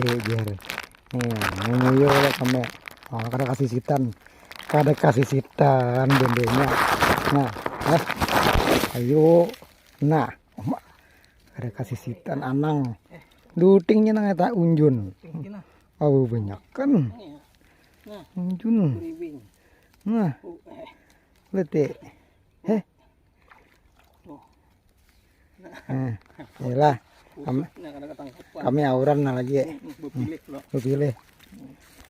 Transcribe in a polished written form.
biar nguyo kami. Oh, kada kasih sitan bendenya. Nah, ayo. Nah, kada kasih sitan anang. Dutingnya nang eta unjun. Oh, banyak kan. Unjun. Nah. Lete. Nah, yalah. Kami auran lagi. Pilih.